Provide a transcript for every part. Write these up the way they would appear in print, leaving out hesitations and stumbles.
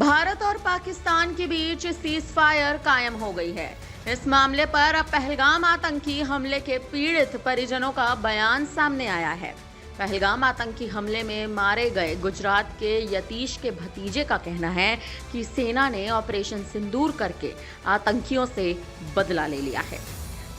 भारत और पाकिस्तान के बीच cease fire कायम हो गई है। इस मामले पर अब पहलगाम आतंकी हमले के पीड़ित परिजनों का बयान सामने आया है। पहलगाम आतंकी हमले में मारे गए गुजरात के यतीश के भतीजे का कहना है कि सेना ने ऑपरेशन सिंदूर करके आतंकियों से बदला ले लिया है।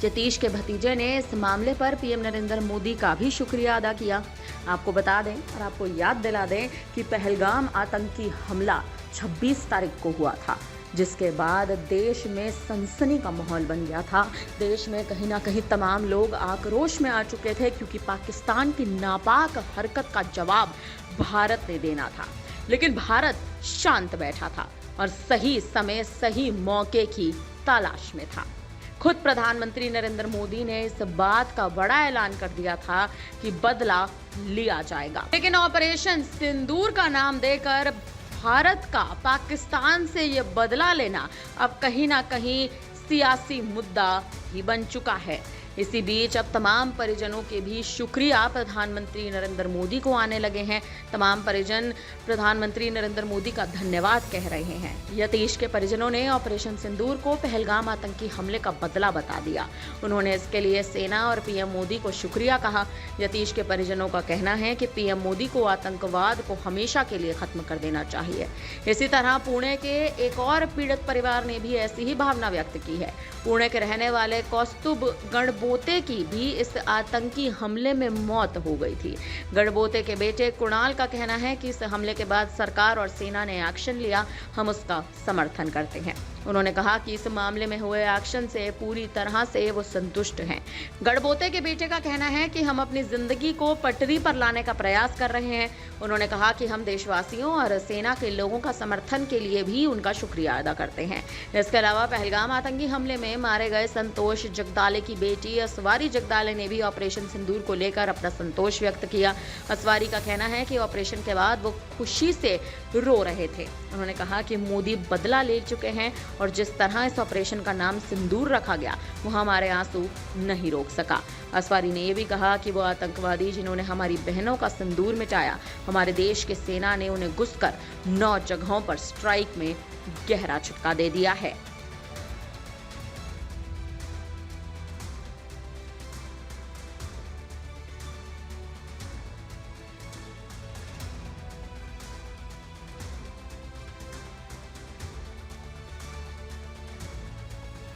यतीश के भतीजे ने इस मामले पर पीएम नरेंद्र मोदी का भी शुक्रिया अदा किया। आपको बता दें और आपको याद दिला दें कि पहलगाम आतंकी हमला 26 तारीख को हुआ था, जिसके बाद देश में सनसनी का माहौल बन गया था। देश में कहीं ना कहीं तमाम लोग आक्रोश में आ चुके थे, क्योंकि पाकिस्तान की नापाक हरकत का जवाब भारत ने देना था। लेकिन भारत शांत बैठा था और सही समय सही मौके की तलाश में था। खुद प्रधानमंत्री नरेंद्र मोदी ने इस बात का बड़ा ऐलान कर दिया था कि बदला लिया जाएगा। लेकिन ऑपरेशन सिंदूर का नाम देकर भारत का पाकिस्तान से ये बदला लेना अब कहीं ना कहीं सियासी मुद्दा ही बन चुका है। इसी बीच अब तमाम परिजनों के भी शुक्रिया प्रधानमंत्री नरेंद्र मोदी को आने लगे हैं। तमाम परिजन प्रधानमंत्री नरेंद्र मोदी का धन्यवाद कह रहे हैं। यतीश के परिजनों ने ऑपरेशन सिंदूर को पहलगाम आतंकी हमले का बदला बता दिया। उन्होंने इसके लिए सेना और पीएम मोदी को शुक्रिया कहा। यतीश के परिजनों का कहना है कि पीएम मोदी को आतंकवाद को हमेशा के लिए खत्म कर देना चाहिए। इसी तरह पुणे के एक और पीड़ित परिवार ने भी ऐसी ही भावना व्यक्त की है। पुणे के रहने वाले कौस्तुभ गणबोते की भी इस आतंकी हमले में मौत हो गई थी। गणबोते के बेटे कुणाल का कहना है कि इस हमले के बाद सरकार और सेना ने एक्शन लिया, हम उसका समर्थन करते हैं। उन्होंने कहा कि इस मामले में हुए एक्शन से पूरी तरह से वो संतुष्ट हैं। गणबोते के बेटे का कहना है कि हम अपनी जिंदगी को पटरी पर लाने का प्रयास कर रहे हैं। उन्होंने कहा कि हम देशवासियों और सेना के लोगों का समर्थन के लिए भी उनका शुक्रिया अदा करते हैं। इसके अलावा पहलगाम आतंकी हमले में मारे गए संतोष जगदाले की बेटी असवारी जगदाले ने भी ऑपरेशन सिंदूर को लेकर अपना संतोष व्यक्त किया। असवारी का कहना है कि ऑपरेशन के बाद वो खुशी से रो रहे थे। उन्होंने कहा कि मोदी बदला ले चुके हैं और जिस तरह इस ऑपरेशन का नाम सिंदूर रखा गया वो हमारे आंसू नहीं रोक सका। असवारी ने यह भी कहा कि वो आतंकवादी जिन्होंने हमारी बहनों का सिंदूर मिटाया, हमारे देश की सेना ने उन्हें घुसकर 9 जगहों पर स्ट्राइक में गहरा झटका दे दिया है।